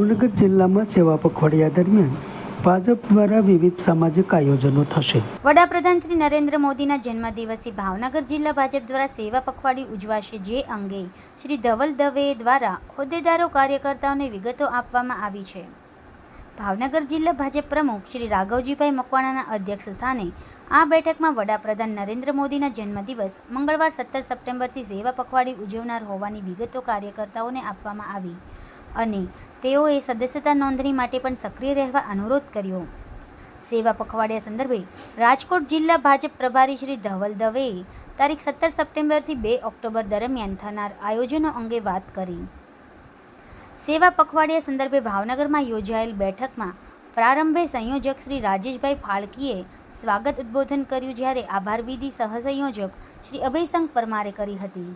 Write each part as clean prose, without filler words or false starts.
ભાવનગર જિલ્લામાં સેવા પખવાડિયા દરમિયાન ભાજપ દ્વારા વિવિધ સામાજિક આયોજનો થશે। વડાપ્રધાન શ્રી નરેન્દ્ર મોદીના જન્મદિવસે ભાવનગર જિલ્લા ભાજપ દ્વારા સેવા પખવાડિયું ઉજવાશે, જે અંગે શ્રી ધવલ દવે દ્વારા હોદ્દેદારો કાર્યકર્તાઓને વિગતો આપવામાં આવી છે। ભાવનગર જિલ્લા ભાજપ પ્રમુખ શ્રી રાઘવજીભાઈ મકવાણાના અધ્યક્ષ સ્થાને આ બેઠકમાં વડાપ્રધાન નરેન્દ્ર મોદીના જન્મદિવસ મંગળવાર 17 સપ્ટેમ્બરથી સેવા પખવાડિયું ઉજવનાર હોવાની વિગતો કાર્યકર્તાઓને આપવામાં આવી અને તેઓએ સદસ્યતા નોંધણી માટે પણ સક્રિય રહેવા અનુરોધ કર્યો। સેવા પખવાડિયા સંદર્ભે રાજકોટ જિલ્લા ભાજપ પ્રભારી શ્રી ધવલ દવેએ તારીખ 17 સપ્ટેમ્બરથી 2 ઓક્ટોબર દરમિયાન થનાર આયોજનો અંગે વાત કરી। સેવા પખવાડિયા સંદર્ભે ભાવનગરમાં યોજાયેલ બેઠકમાં પ્રારંભે સંયોજક શ્રી રાજેશભાઈ ફાળકીએ સ્વાગત ઉદ્બોધન કર્યું, જ્યારે આભાર વિધિ સહસંયોજક શ્રી અભયશંક પરમારે કરી હતી।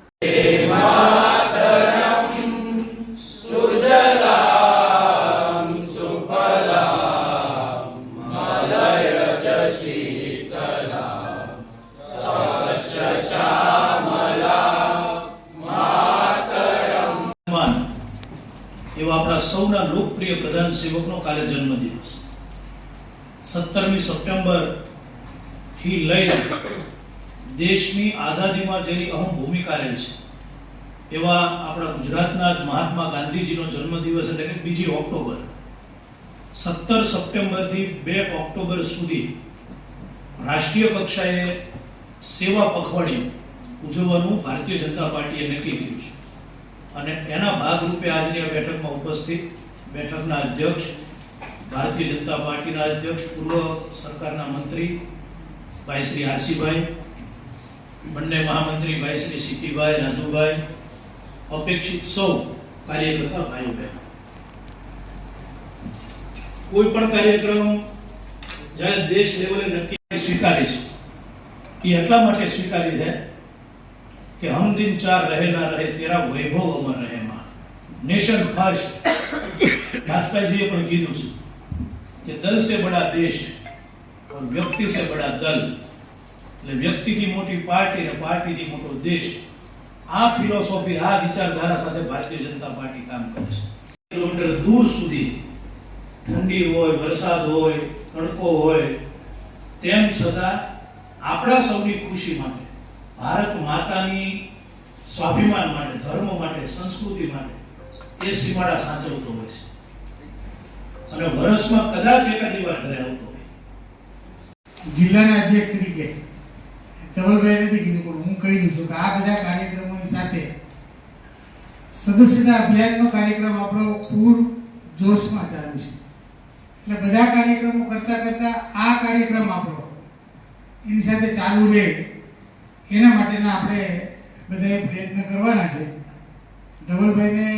એવા આપણા સૌના લોકપ્રિય પ્રધાન સેવકનો કાલે જન્મદિવસ 17મી સપ્ટેમ્બર થી લઈને દેશની આઝાદીમાં જેની અહમ ભૂમિકા રહી છે એવા આપણા ગુજરાતના જ મહાત્મા ગાંધીજીનો જન્મદિવસ એટલે કે 2 ઓક્ટોબર 17 સપ્ટેમ્બરથી 2 ઓક્ટોબર સુધી રાષ્ટ્રીય કક્ષાએ સેવા પખવાડિયું ઉજવવાનું ભારતીય જનતા પાર્ટીએ નક્કી કર્યું છે અને એના ભાગરૂપે આજની આ બેઠકમાં ઉપસ્થિત બેઠકના અધ્યક્ષ, ભારતીય જનતા પાર્ટીના અધ્યક્ષ, પૂર્વ સરકારના મંત્રી ભાઈ શ્રી આરસીભાઈ, બંને મહામંત્રી ભાઈ શ્રી સીપીભાઈ, રાજુભાઈ, અપેક્ષિત સૌ કાર્યકર્તા ભાઈઓ બહેનો, કોઈ પણ કાર્યક્રમ જ્યારે દેશ લેવલે નક્કી સ્વીકારી છે એ એટલા માટે સ્વીકારી છે कि हम दिन चार रहे ना रहे तेरा वैभव अमर रहे मां। नेशन फर्स्ट वाजपेयी जी ने कीधुं छे कि दल से बड़ा देश और व्यक्ति से बड़ा दल, એટલે વ્યક્તિ થી મોટી પાર્ટી ને પાર્ટી થી મોટો દેશ, આ ફિલોસોફી, આ વિચારધારા સાથે ભારતીય જનતા પાર્ટી કામ કરે છે। કિલોમીટર દૂર સુધી ઠંડી હોય, વરસાદ હોય, તડકો હોય, તેમ છતાં આપણા સૌની ખુશી માટે, ભારત માતાની સ્વાભિમાન માટે, ધર્મ માટે, સંસ્કૃતિ માટે એ સીમાડા સાચવતો હોય છે અને વર્ષમાં કદાચ એકાદી વાર ઘરે આવતો હોય। જિલ્લાના અધ્યક્ષ તરીકે ધવલભાઈ નથી કીધું, પણ હું કહી દઉં છું કે આ બધા કાર્યક્રમોની સાથે સદસ્યતા અભિયાનનો કાર્યક્રમ આપણો પૂર જોશમાં ચાલુ છે। એટલે બધા કાર્યક્રમો કરતા કરતા આ કાર્યક્રમ આપણો એની સાથે ચાલુ રહે એના માટેના આપણે બધાએ પ્રયત્ન કરવાના છે। ધવલભાઈને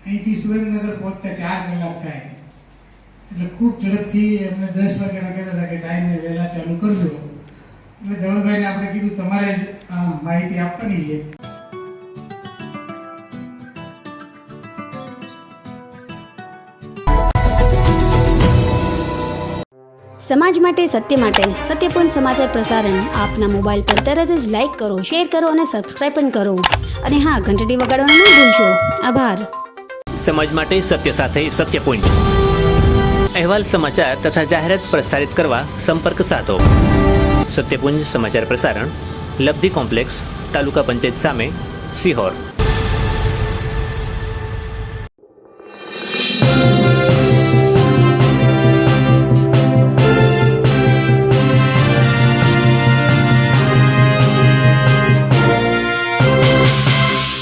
અહીંથી સુરેન્દ્રનગર પહોંચતા 4 કલાક થાય, એટલે ખૂબ ઝડપથી એમને 10 વાગ્યાના કહેતા હતા કે ટાઈમને વહેલા ચાલુ કરજો, એટલે ધવલભાઈને આપણે કીધું તમારે જ માહિતી આપવાની છે। સમાજ માટે, સત્ય માટે, સત્યપૂર્ણ સમાચાર પ્રસારણ આપના મોબાઈલ પર તરત જ લાઈક કરો, શેર કરો અને સબસ્ક્રાઇબ પણ કરો અને હા, ઘંટડી વગાડવાનું ન ભૂલશો। આભાર। સમાજ માટે સત્ય સાથે સત્યપૂર્ણ અહેવાલ, સમાચાર તથા જાહેરાત પ્રસારિત કરવા સંપર્ક સાધો। સત્યપુંજ સમાચાર પ્રસારણ, લબ્ધિ કોમ્પ્લેક્સ, તાલુકા પંચાયત સામે, સિહોર।